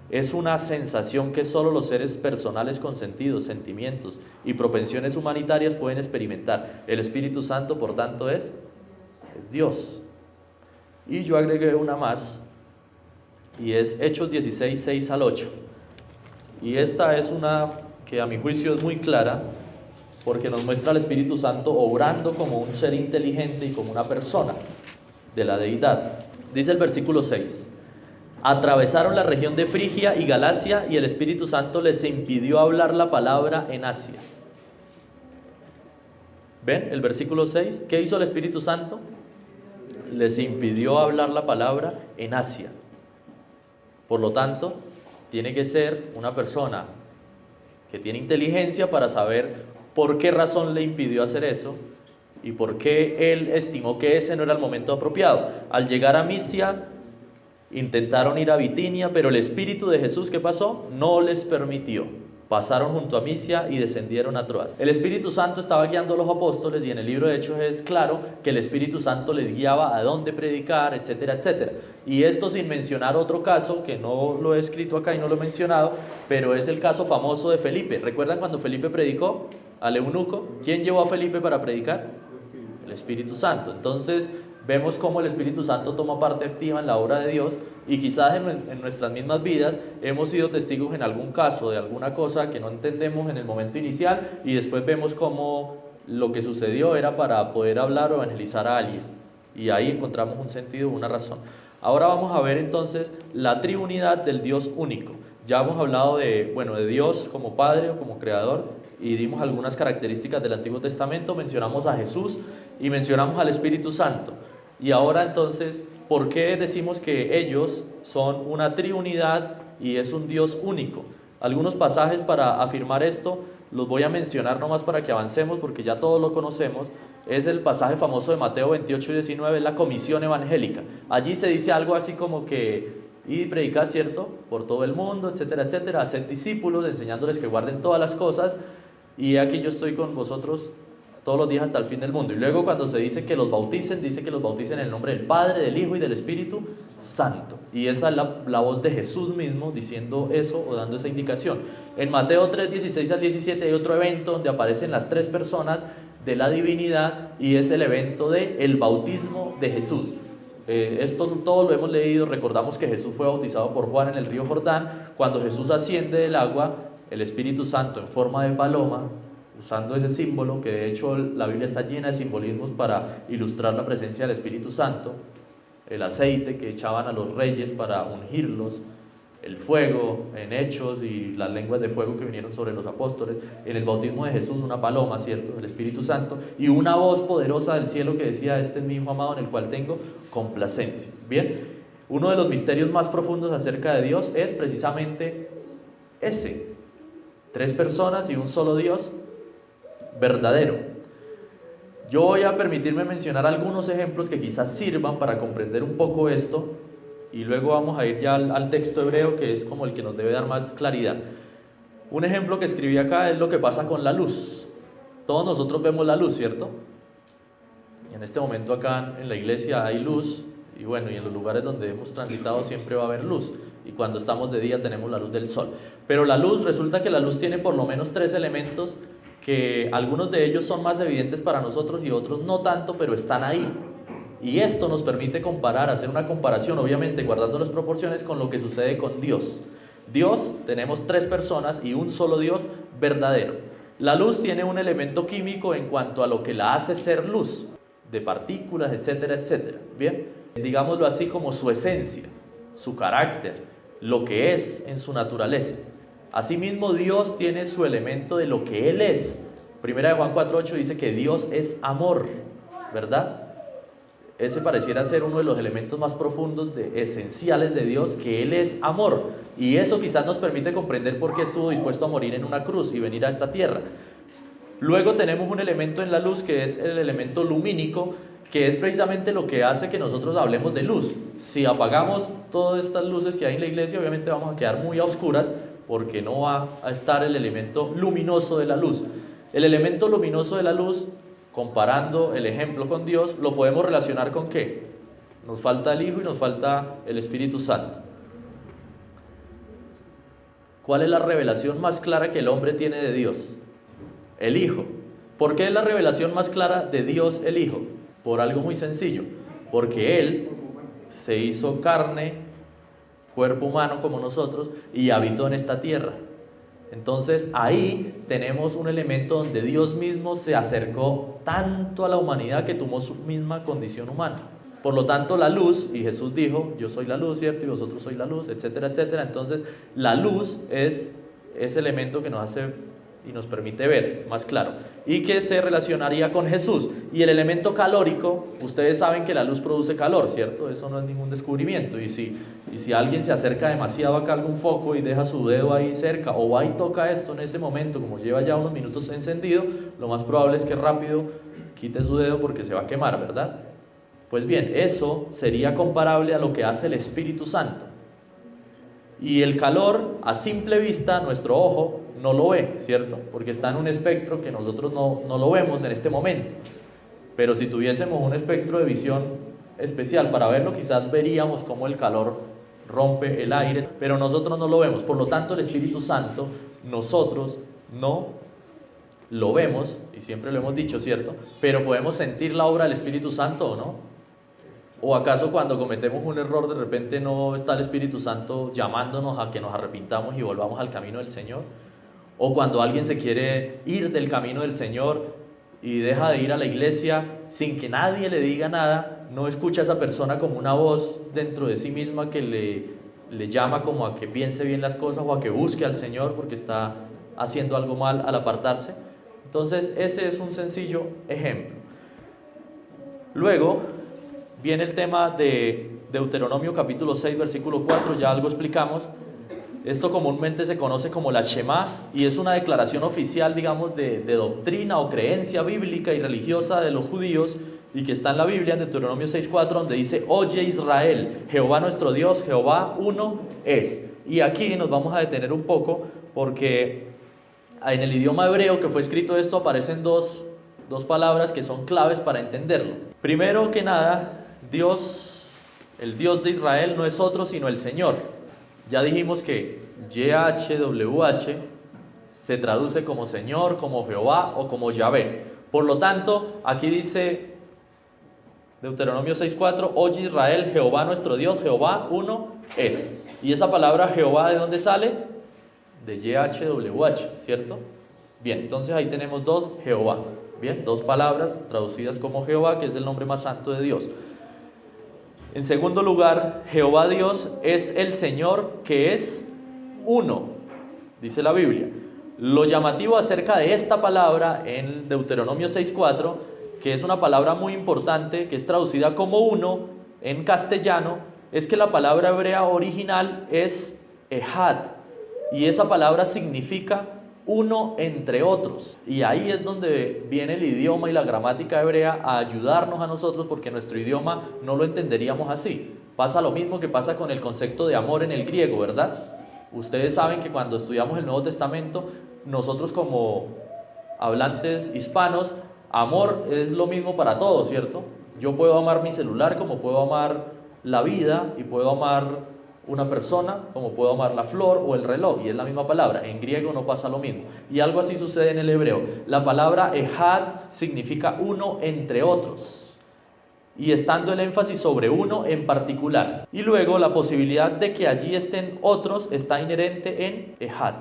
Es una sensación que solo los seres personales con sentidos, sentimientos y propensiones humanitarias pueden experimentar. El Espíritu Santo, por tanto, es Dios. Y yo agregué una más, y es Hechos 16, 6 al 8. Y esta es una que a mi juicio es muy clara, porque nos muestra al Espíritu Santo obrando como un ser inteligente y como una persona de la deidad. Dice el versículo 6. Atravesaron la región de Frigia y Galacia y el Espíritu Santo les impidió hablar la palabra en Asia. ¿Ven? El versículo 6. ¿Qué hizo el Espíritu Santo? Les impidió hablar la palabra en Asia. Por lo tanto, tiene que ser una persona que tiene inteligencia para saber por qué razón le impidió hacer eso y por qué él estimó que ese no era el momento apropiado. Al llegar a Misia, intentaron ir a Bitinia, pero el Espíritu de Jesús, ¿qué pasó? No les permitió. Pasaron junto a Misia y descendieron a Troas. El Espíritu Santo estaba guiando a los apóstoles y en el libro de Hechos es claro que el Espíritu Santo les guiaba a dónde predicar, etcétera, etcétera. Y esto sin mencionar otro caso que no lo he escrito acá y no lo he mencionado, pero es el caso famoso de Felipe. ¿Recuerdan cuando Felipe predicó al eunuco? ¿Quién llevó a Felipe para predicar? El Espíritu Santo. Entonces vemos cómo el Espíritu Santo toma parte activa en la obra de Dios y quizás en nuestras mismas vidas hemos sido testigos en algún caso de alguna cosa que no entendemos en el momento inicial y después vemos cómo lo que sucedió era para poder hablar o evangelizar a alguien y ahí encontramos un sentido, una razón. Ahora vamos a ver entonces la triunidad del Dios único. Ya hemos hablado de Dios como Padre o como Creador y dimos algunas características del Antiguo Testamento, mencionamos a Jesús y mencionamos al Espíritu Santo. Y ahora entonces, ¿por qué decimos que ellos son una triunidad y es un Dios único? Algunos pasajes para afirmar esto los voy a mencionar nomás para que avancemos porque ya todos lo conocemos. Es el pasaje famoso de Mateo 28 y 19, es la comisión evangélica. Allí se dice algo así como que y predicad, ¿cierto?, por todo el mundo, etcétera, etcétera, haced discípulos, enseñándoles que guarden todas las cosas, y aquí yo estoy con vosotros todos los días hasta el fin del mundo. Y luego cuando se dice que los bauticen, dice que los bauticen en el nombre del Padre, del Hijo y del Espíritu Santo. Y esa es la voz de Jesús mismo diciendo eso o dando esa indicación. En Mateo 3, 16 al 17 hay otro evento donde aparecen las tres personas de la divinidad y es el evento del bautismo de Jesús. Esto todo lo hemos leído. Recordamos que Jesús fue bautizado por Juan en el río Jordán. Cuando Jesús asciende del agua, el Espíritu Santo en forma de paloma, usando ese símbolo, que de hecho la Biblia está llena de simbolismos para ilustrar la presencia del Espíritu Santo, el aceite que echaban a los reyes para ungirlos, el fuego en Hechos y las lenguas de fuego que vinieron sobre los apóstoles, en el bautismo de Jesús una paloma, ¿cierto?, el Espíritu Santo, y una voz poderosa del cielo que decía: este es mi Hijo amado en el cual tengo complacencia. Bien, uno de los misterios más profundos acerca de Dios es precisamente ese: tres personas y un solo Dios verdadero. Yo voy a permitirme mencionar algunos ejemplos que quizás sirvan para comprender un poco esto, y luego vamos a ir ya al texto hebreo, que es como el que nos debe dar más claridad. Un ejemplo que escribí acá es lo que pasa con la luz. Todos nosotros vemos la luz, ¿cierto? En este momento acá en la iglesia hay luz, y bueno, y en los lugares donde hemos transitado siempre va a haber luz, y cuando estamos de día tenemos la luz del sol. Pero la luz, resulta que la luz tiene por lo menos tres elementos, que algunos de ellos son más evidentes para nosotros y otros no tanto, pero están ahí. Y esto nos permite comparar, hacer una comparación, obviamente guardando las proporciones, con lo que sucede con Dios. Dios, tenemos tres personas y un solo Dios verdadero. La luz tiene un elemento químico en cuanto a lo que la hace ser luz, de partículas, etcétera, etcétera. Bien, digámoslo así, como su esencia, su carácter, lo que es en su naturaleza. Asimismo, Dios tiene su elemento de lo que Él es. Primera de Juan 4:8 dice que Dios es amor, ¿verdad? Ese pareciera ser uno de los elementos más profundos, esenciales de Dios, que Él es amor. Y eso quizás nos permite comprender por qué estuvo dispuesto a morir en una cruz y venir a esta tierra. Luego tenemos un elemento en la luz que es el elemento lumínico, que es precisamente lo que hace que nosotros hablemos de luz. Si apagamos todas estas luces que hay en la iglesia, obviamente vamos a quedar muy a oscuras, porque no va a estar el elemento luminoso de la luz. El elemento luminoso de la luz, comparando el ejemplo con Dios, lo podemos relacionar con ¿qué? Nos falta el Hijo y nos falta el Espíritu Santo. ¿Cuál es la revelación más clara que el hombre tiene de Dios? El Hijo. ¿Por qué es la revelación más clara de Dios el Hijo? Por algo muy sencillo, porque Él se hizo carne, cuerpo humano como nosotros, y habitó en esta tierra. Entonces ahí tenemos un elemento donde Dios mismo se acercó tanto a la humanidad que tomó su misma condición humana. Por lo tanto, la luz, y Jesús dijo: yo soy la luz, ¿cierto? Y vosotros sois la luz, etcétera, etcétera. Entonces la luz es ese elemento que nos hace y nos permite ver más claro, y que se relacionaría con Jesús. Y el elemento calórico, ustedes saben que la luz produce calor, ¿cierto? Eso no es ningún descubrimiento. Y si alguien se acerca demasiado acá a algún foco y deja su dedo ahí cerca, o va y toca esto en ese momento, como lleva ya unos minutos encendido, lo más probable es que rápido quite su dedo porque se va a quemar, ¿verdad? Pues bien, eso sería comparable a lo que hace el Espíritu Santo. Y el calor, a simple vista, nuestro ojo no lo ve, ¿cierto? Porque está en un espectro que nosotros no lo vemos en este momento. Pero si tuviésemos un espectro de visión especial para verlo, quizás veríamos cómo el calor rompe el aire, pero nosotros no lo vemos. Por lo tanto, el Espíritu Santo, nosotros no lo vemos, y siempre lo hemos dicho, ¿cierto? Pero podemos sentir la obra del Espíritu Santo, ¿o no? ¿O acaso cuando cometemos un error de repente no está el Espíritu Santo llamándonos a que nos arrepintamos y volvamos al camino del Señor? ¿O cuando alguien se quiere ir del camino del Señor y deja de ir a la iglesia sin que nadie le diga nada, no escucha a esa persona como una voz dentro de sí misma que le llama como a que piense bien las cosas o a que busque al Señor porque está haciendo algo mal al apartarse? Entonces ese es un sencillo ejemplo. Luego viene el tema de Deuteronomio capítulo 6 versículo 4, ya algo explicamos. Esto comúnmente se conoce como la Shema y es una declaración oficial, digamos, de doctrina o creencia bíblica y religiosa de los judíos, y que está en la Biblia, en Deuteronomio 6:4, donde dice: oye Israel, Jehová nuestro Dios, Jehová uno es. Y aquí nos vamos a detener un poco porque en el idioma hebreo que fue escrito esto aparecen dos palabras que son claves para entenderlo. Primero que nada, Dios, el Dios de Israel, no es otro sino el Señor. Ya dijimos que YHWH se traduce como Señor, como Jehová o como Yahvé. Por lo tanto, aquí dice Deuteronomio 6:4: oye Israel, Jehová nuestro Dios, Jehová uno es. Y esa palabra Jehová, ¿de dónde sale? De YHWH, ¿cierto? Bien, entonces ahí tenemos dos Jehová. Bien, dos palabras traducidas como Jehová, que es el nombre más santo de Dios. En segundo lugar, Jehová Dios es el Señor, que es uno, dice la Biblia. Lo llamativo acerca de esta palabra en Deuteronomio 6:4, que es una palabra muy importante, que es traducida como uno en castellano, es que la palabra hebrea original es Ehad, y esa palabra significa uno entre otros. Y ahí es donde viene el idioma y la gramática hebrea a ayudarnos a nosotros, porque nuestro idioma no lo entenderíamos así. Pasa lo mismo que pasa con el concepto de amor en el griego, ¿verdad? Ustedes saben que cuando estudiamos el Nuevo Testamento, nosotros como hablantes hispanos, amor es lo mismo para todos, ¿cierto? Yo puedo amar mi celular como puedo amar la vida, y puedo amar una persona como puedo amar la flor o el reloj, y es la misma palabra. En griego no pasa lo mismo, y algo así sucede en el hebreo. La palabra Ehad significa uno entre otros, y estando el énfasis sobre uno en particular. Y luego la posibilidad de que allí estén otros está inherente en Ehad.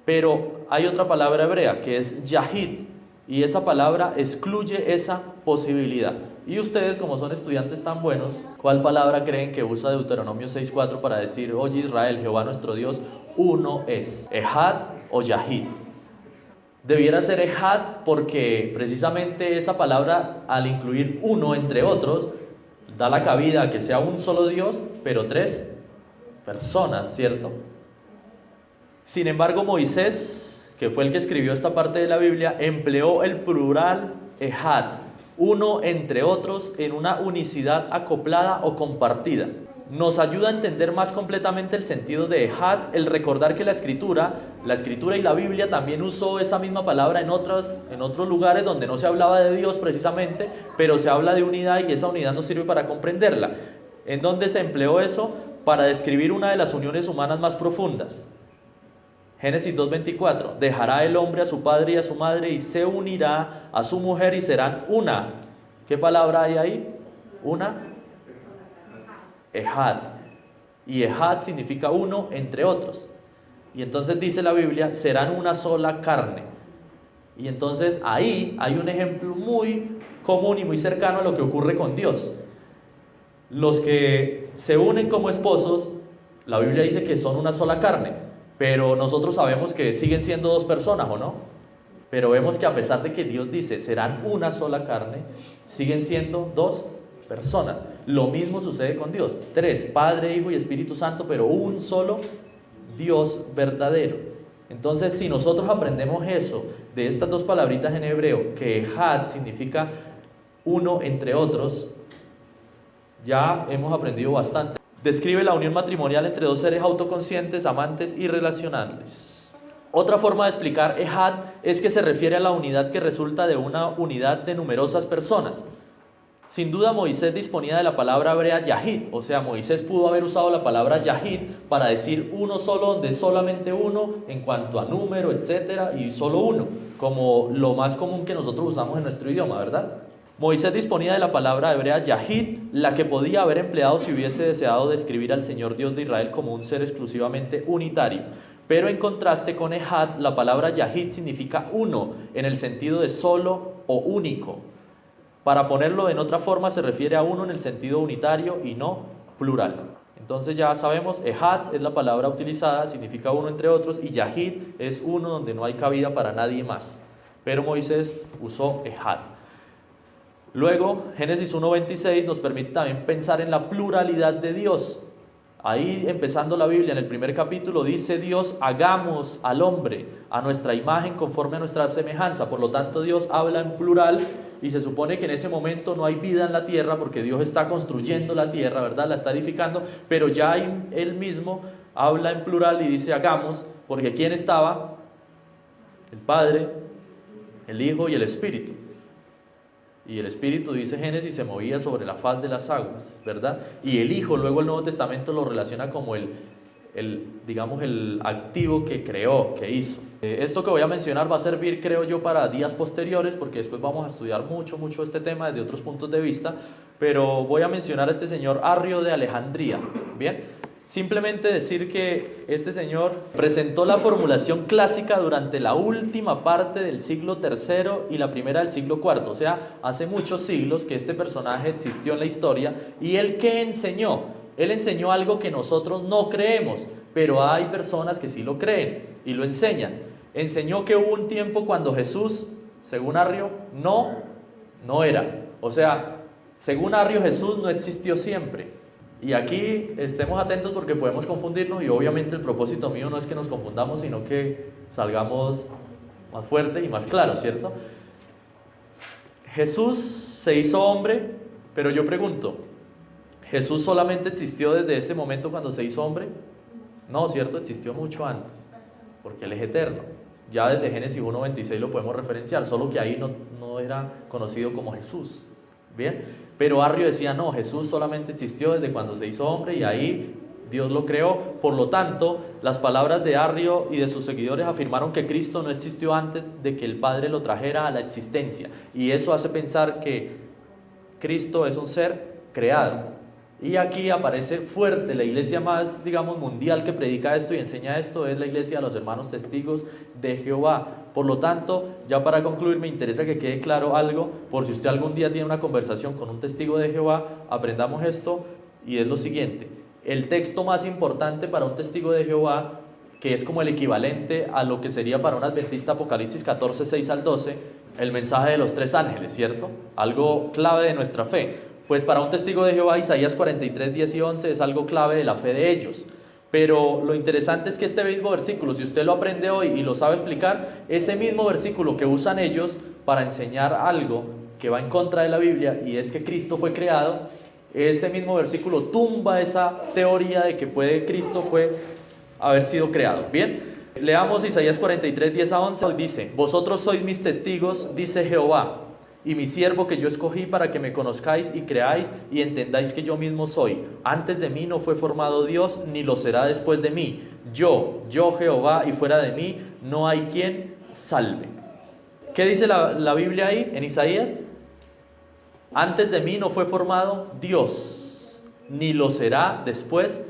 Pero hay otra palabra hebrea que es Yahid, y esa palabra excluye esa posibilidad. Y ustedes, como son estudiantes tan buenos, ¿cuál palabra creen que usa Deuteronomio 6:4 para decir: oye Israel, Jehová nuestro Dios, uno es? ¿Ehad o Yahid? Debiera ser Ehad, porque precisamente esa palabra, al incluir uno entre otros, da la cabida a que sea un solo Dios, pero tres personas, ¿cierto? Sin embargo, Moisés, que fue el que escribió esta parte de la Biblia, empleó el plural Ehad, uno entre otros, en una unicidad acoplada o compartida. Nos ayuda a entender más completamente el sentido de Ehad el recordar que la escritura y la Biblia también usó esa misma palabra en otros lugares donde no se hablaba de Dios precisamente, pero se habla de unidad, y esa unidad nos sirve para comprenderla. ¿En dónde se empleó eso? Para describir una de las uniones humanas más profundas. Génesis 2:24: dejará el hombre a su padre y a su madre y se unirá a su mujer y serán una. ¿Qué palabra hay ahí? Una. Ehad. Y Ehad significa uno entre otros. Y entonces dice la Biblia: serán una sola carne. Y entonces ahí hay un ejemplo muy común y muy cercano a lo que ocurre con Dios. Los que se unen como esposos, la Biblia dice que son una sola carne. Pero nosotros sabemos que siguen siendo dos personas, ¿o no? Pero vemos que a pesar de que Dios dice serán una sola carne, siguen siendo dos personas. Lo mismo sucede con Dios: tres, Padre, Hijo y Espíritu Santo, pero un solo Dios verdadero. Entonces, si nosotros aprendemos eso de estas dos palabritas en hebreo, que Ehad significa uno entre otros, ya hemos aprendido bastante. Describe la unión matrimonial entre dos seres autoconscientes, amantes y relacionales. Otra forma de explicar Ehad es que se refiere a la unidad que resulta de una unidad de numerosas personas. Sin duda Moisés disponía de la palabra hebrea Yahid, o sea, Moisés pudo haber usado la palabra Yahid para decir uno solo, donde solamente uno en cuanto a número, etcétera, y solo uno, como lo más común que nosotros usamos en nuestro idioma, ¿verdad? Moisés disponía de la palabra hebrea Yahid, la que podía haber empleado si hubiese deseado describir al Señor Dios de Israel como un ser exclusivamente unitario. Pero en contraste con Ehad, la palabra Yahid significa uno, en el sentido de solo o único. Para ponerlo en otra forma, se refiere a uno en el sentido unitario y no plural. Entonces ya sabemos, Ehad es la palabra utilizada, significa uno entre otros, y Yahid es uno donde no hay cabida para nadie más. Pero Moisés usó Ehad. Luego, Génesis 1:26 nos permite también pensar en la pluralidad de Dios. Ahí, empezando la Biblia, en el primer capítulo, dice Dios: hagamos al hombre a nuestra imagen conforme a nuestra semejanza. Por lo tanto, Dios habla en plural y se supone que en ese momento no hay vida en la tierra porque Dios está construyendo la tierra, ¿verdad? La está edificando, pero ya él mismo habla en plural y dice hagamos, porque ¿quién estaba? El Padre, el Hijo y el Espíritu. Y el Espíritu, dice Génesis, se movía sobre la faz de las aguas, ¿verdad? Y el Hijo, luego el Nuevo Testamento lo relaciona como digamos, el activo que creó, que hizo. Esto que voy a mencionar va a servir, creo yo, para días posteriores, porque después vamos a estudiar mucho este tema desde otros puntos de vista, pero voy a mencionar a este señor Arrio de Alejandría, ¿bien? Simplemente decir que este señor presentó la formulación clásica durante la última parte del siglo III y la primera del siglo IV, o sea, hace muchos siglos que este personaje existió en la historia. ¿Y él qué enseñó? Él enseñó algo que nosotros no creemos, pero hay personas que sí lo creen y lo enseñan. Enseñó que hubo un tiempo cuando Jesús, según Arrio, no era. O sea, según Arrio, Jesús no existió siempre. Y aquí estemos atentos porque podemos confundirnos, y obviamente el propósito mío no es que nos confundamos, sino que salgamos más fuertes y más claros, ¿cierto? Jesús se hizo hombre, pero yo pregunto, ¿Jesús solamente existió desde ese momento cuando se hizo hombre? No, ¿cierto? Existió mucho antes, porque Él es eterno. Ya desde Génesis 1:26 lo podemos referenciar, solo que ahí no era conocido como Jesús. ¿Bien? Pero Arrio decía, no, Jesús solamente existió desde cuando se hizo hombre y ahí Dios lo creó. Por lo tanto, las palabras de Arrio y de sus seguidores afirmaron que Cristo no existió antes de que el Padre lo trajera a la existencia. Y eso hace pensar que Cristo es un ser creado. Y aquí aparece fuerte, la iglesia más, digamos, mundial que predica esto y enseña esto es la iglesia de los hermanos testigos de Jehová. Por lo tanto, ya para concluir, me interesa que quede claro algo, por si usted algún día tiene una conversación con un testigo de Jehová, aprendamos esto, y es lo siguiente: el texto más importante para un testigo de Jehová, que es como el equivalente a lo que sería para un adventista Apocalipsis 14, 6 al 12, el mensaje de los 3 ángeles, ¿cierto? Algo clave de nuestra fe. Pues para un testigo de Jehová, Isaías 43, 10 y 11 es algo clave de la fe de ellos. Pero lo interesante es que este mismo versículo, si usted lo aprende hoy y lo sabe explicar, ese mismo versículo que usan ellos para enseñar algo que va en contra de la Biblia, y es que Cristo fue creado, ese mismo versículo tumba esa teoría de que Cristo haber sido creado. Bien, leamos Isaías 43, 10 a 11, dice: vosotros sois mis testigos, dice Jehová, y mi siervo que yo escogí para que me conozcáis y creáis y entendáis que yo mismo soy. Antes de mí no fue formado Dios, ni lo será después de mí. Yo Jehová, y fuera de mí no hay quien salve. ¿Qué dice la Biblia ahí en Isaías? Antes de mí no fue formado Dios, ni lo será después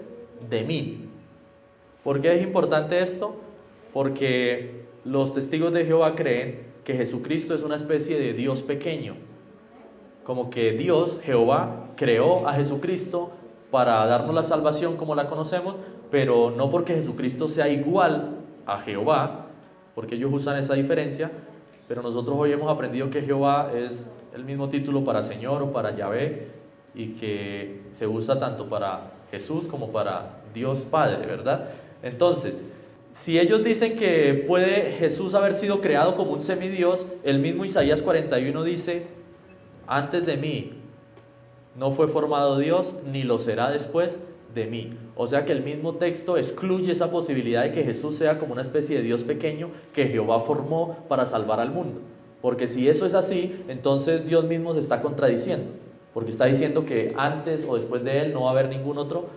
de mí. ¿Por qué es importante esto? Porque los testigos de Jehová creen que Jesucristo es una especie de Dios pequeño, como que Dios, Jehová, creó a Jesucristo para darnos la salvación como la conocemos, pero no porque Jesucristo sea igual a Jehová, porque ellos usan esa diferencia, pero nosotros hoy hemos aprendido que Jehová es el mismo título para Señor o para Yahvé, y que se usa tanto para Jesús como para Dios Padre, ¿verdad? Entonces, si ellos dicen que puede Jesús haber sido creado como un semidios, el mismo Isaías 41 dice: antes de mí no fue formado Dios, ni lo será después de mí. O sea que el mismo texto excluye esa posibilidad de que Jesús sea como una especie de Dios pequeño que Jehová formó para salvar al mundo. Porque si eso es así, entonces Dios mismo se está contradiciendo, porque está diciendo que antes o después de Él no va a haber ningún otro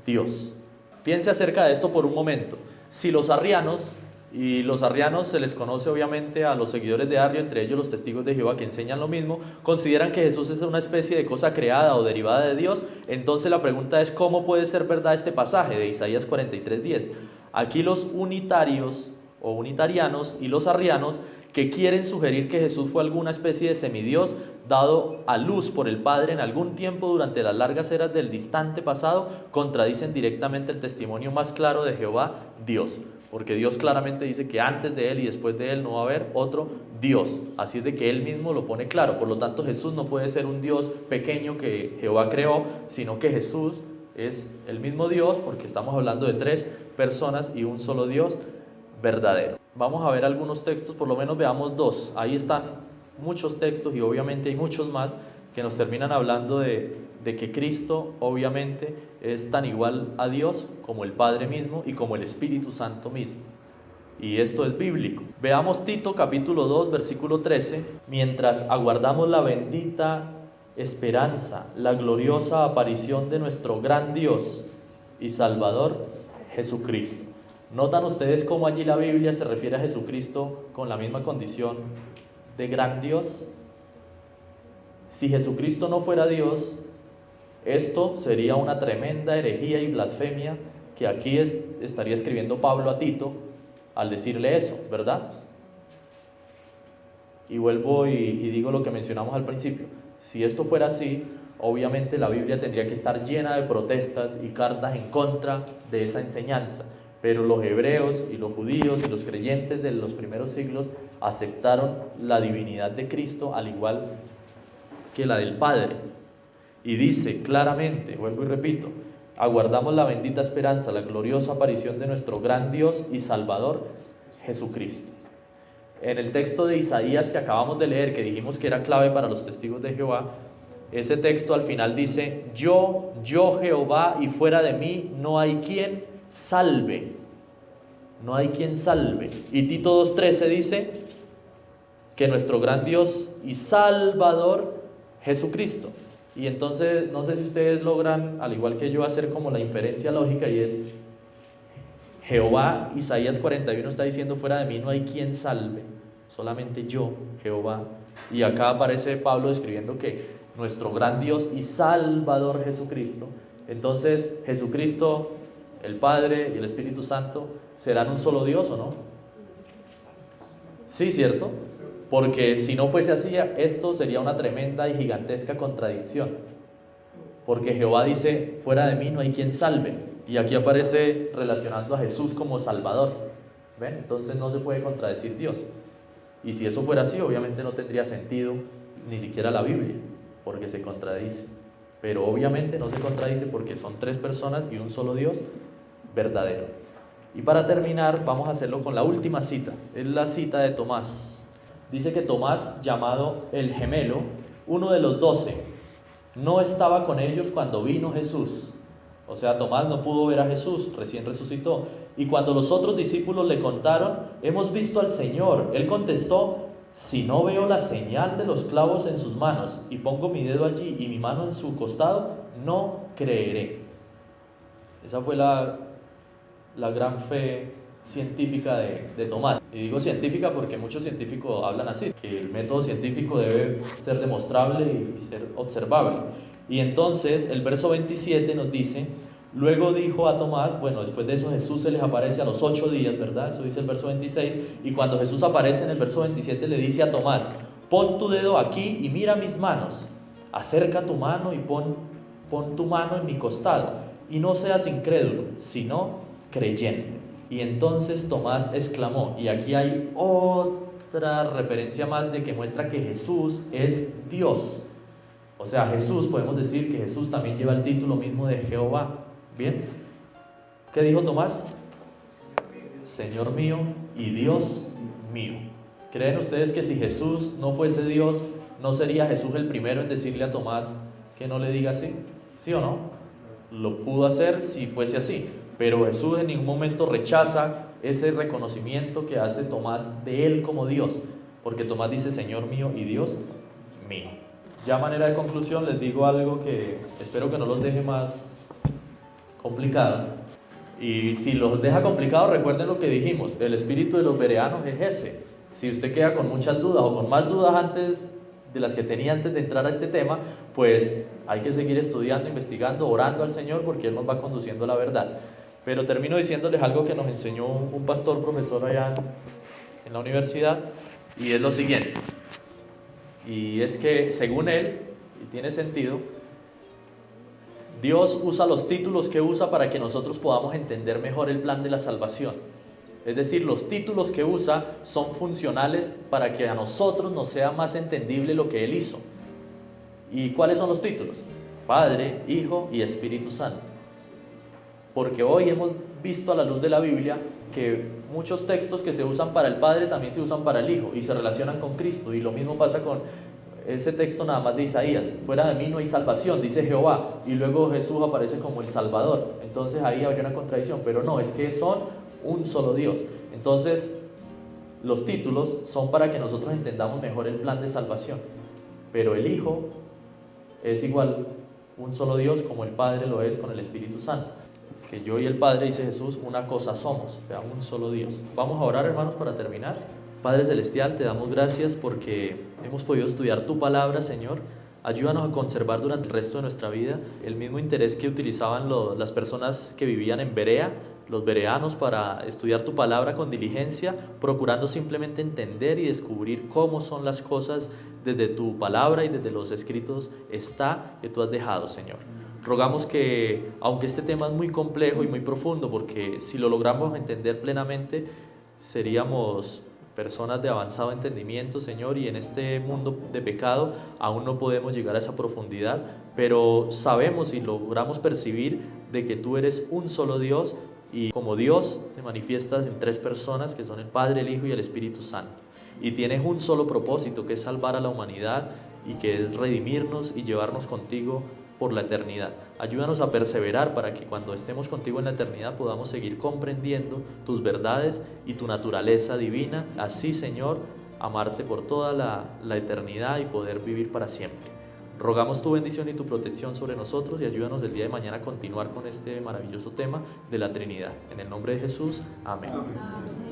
Dios. Piense acerca de esto por un momento. Si los arrianos, y los arrianos se les conoce obviamente a los seguidores de Arrio, entre ellos los testigos de Jehová que enseñan lo mismo, consideran que Jesús es una especie de cosa creada o derivada de Dios, entonces la pregunta es: ¿cómo puede ser verdad este pasaje de Isaías 43:10? Aquí los unitarios o unitarianos y los arrianos, que quieren sugerir que Jesús fue alguna especie de semidios dado a luz por el Padre en algún tiempo durante las largas eras del distante pasado, contradicen directamente el testimonio más claro de Jehová, Dios. Porque Dios claramente dice que antes de Él y después de Él no va a haber otro Dios. Así es de que Él mismo lo pone claro. Por lo tanto, Jesús no puede ser un Dios pequeño que Jehová creó, sino que Jesús es el mismo Dios, porque estamos hablando de 3 personas y un solo Dios verdadero. Vamos a ver algunos textos, por lo menos veamos 2. Ahí están muchos textos y obviamente hay muchos más que nos terminan hablando de que Cristo obviamente es tan igual a Dios como el Padre mismo y como el Espíritu Santo mismo. Y esto es bíblico. Veamos Tito capítulo 2, versículo 13. Mientras aguardamos la bendita esperanza, la gloriosa aparición de nuestro gran Dios y Salvador, Jesucristo. ¿Notan ustedes cómo allí la Biblia se refiere a Jesucristo con la misma condición de gran Dios? Si Jesucristo no fuera Dios, esto sería una tremenda herejía y blasfemia que aquí estaría escribiendo Pablo a Tito al decirle eso, ¿verdad? Y vuelvo y digo lo que mencionamos al principio. Si esto fuera así, obviamente la Biblia tendría que estar llena de protestas y cartas en contra de esa enseñanza. Pero los hebreos y los judíos y los creyentes de los primeros siglos aceptaron la divinidad de Cristo al igual que la del Padre. Y dice claramente, vuelvo y repito, aguardamos la bendita esperanza, la gloriosa aparición de nuestro gran Dios y Salvador, Jesucristo. En el texto de Isaías que acabamos de leer, que dijimos que era clave para los testigos de Jehová, ese texto al final dice, yo Jehová, y fuera de mí no hay quien salve. No hay quien salve. Y Tito 2:13 dice que nuestro gran Dios y Salvador, Jesucristo. Y entonces, no sé si ustedes logran, al igual que yo, hacer como la inferencia lógica, y es Jehová. Isaías 41 está diciendo, fuera de mí no hay quien salve, solamente yo, Jehová. Y acá aparece Pablo describiendo que nuestro gran Dios y Salvador, Jesucristo. Entonces, Jesucristo, el Padre y el Espíritu Santo, ¿serán un solo Dios o no? Sí, ¿cierto? Porque si no fuese así, esto sería una tremenda y gigantesca contradicción. Porque Jehová dice, fuera de mí no hay quien salve. Y aquí aparece relacionando a Jesús como Salvador. ¿Ven? Entonces no se puede contradecir Dios. Y si eso fuera así, obviamente no tendría sentido ni siquiera la Biblia, porque se contradice. Pero obviamente no se contradice porque son tres personas y un solo Dios verdadero. Y para terminar, vamos a hacerlo con la última cita. Es la cita de Tomás. Dice que Tomás, llamado el gemelo, uno de los 12, no estaba con ellos cuando vino Jesús. O sea, Tomás no pudo ver a Jesús, recién resucitó. Y cuando los otros discípulos le contaron, hemos visto al Señor, él contestó, si no veo la señal de los clavos en sus manos y pongo mi dedo allí y mi mano en su costado, no creeré. Esa fue la gran fe científica de Tomás. Y digo científica porque muchos científicos hablan así, que el método científico debe ser demostrable y ser observable. Y entonces el verso 27 nos dice, luego dijo a Tomás, bueno, después de eso Jesús se les aparece a los 8 días, ¿verdad? Eso dice el verso 26, y cuando Jesús aparece en el verso 27 le dice a Tomás, pon tu dedo aquí y mira mis manos, acerca tu mano y pon tu mano en mi costado, y no seas incrédulo, sino creyente. Y entonces Tomás exclamó, y aquí hay otra referencia más de que muestra que Jesús es Dios. O sea, Jesús, podemos decir que Jesús también lleva el título mismo de Jehová. ¿Bien? ¿Qué dijo Tomás? Señor mío y Dios mío. ¿Creen ustedes que si Jesús no fuese Dios, no sería Jesús el primero en decirle a Tomás que no le diga así? ¿Sí o no? Lo pudo hacer si fuese así. Pero Jesús en ningún momento rechaza ese reconocimiento que hace Tomás de él como Dios, porque Tomás dice Señor mío y Dios mío. Ya a manera de conclusión les digo algo que espero que no los deje más complicados, y si los deja complicados recuerden lo que dijimos, el espíritu de los bereanos es ese. Si usted queda con muchas dudas o con más dudas antes de las que tenía antes de entrar a este tema, pues hay que seguir estudiando, investigando, orando al Señor, porque Él nos va conduciendo a la verdad. Pero termino diciéndoles algo que nos enseñó un pastor, profesor allá en la universidad, y es lo siguiente. Y es que según él, y tiene sentido, Dios usa los títulos que usa para que nosotros podamos entender mejor el plan de la salvación. Es decir, los títulos que usa son funcionales para que a nosotros nos sea más entendible lo que Él hizo. ¿Y cuáles son los títulos? Padre, Hijo y Espíritu Santo. Porque hoy hemos visto a la luz de la Biblia que muchos textos que se usan para el Padre también se usan para el Hijo y se relacionan con Cristo, y lo mismo pasa con ese texto nada más de Isaías: fuera de mí no hay salvación, dice Jehová, y luego Jesús aparece como el Salvador. Entonces ahí habría una contradicción, pero no, es que son un solo Dios. Entonces los títulos son para que nosotros entendamos mejor el plan de salvación, pero el Hijo es igual un solo Dios como el Padre lo es con el Espíritu Santo. Que yo y el Padre, dice Jesús, una cosa somos, o sea, un solo Dios. Vamos a orar, hermanos, para terminar. Padre Celestial, te damos gracias porque hemos podido estudiar tu palabra, Señor. Ayúdanos a conservar durante el resto de nuestra vida el mismo interés que utilizaban las personas que vivían en Berea, los bereanos, para estudiar tu palabra con diligencia, procurando simplemente entender y descubrir cómo son las cosas desde tu palabra y desde los escritos que tú has dejado, Señor. Rogamos que, aunque este tema es muy complejo y muy profundo, porque si lo logramos entender plenamente, seríamos personas de avanzado entendimiento, Señor, y en este mundo de pecado aún no podemos llegar a esa profundidad, pero sabemos y logramos percibir de que tú eres un solo Dios, y como Dios te manifiestas en tres personas, que son el Padre, el Hijo y el Espíritu Santo, y tienes un solo propósito, que es salvar a la humanidad y que es redimirnos y llevarnos contigo por la eternidad. Ayúdanos a perseverar para que cuando estemos contigo en la eternidad podamos seguir comprendiendo tus verdades y tu naturaleza divina. Así, Señor, amarte por toda la eternidad y poder vivir para siempre. Rogamos tu bendición y tu protección sobre nosotros, y ayúdanos el día de mañana a continuar con este maravilloso tema de la Trinidad. En el nombre de Jesús, amén. Amén.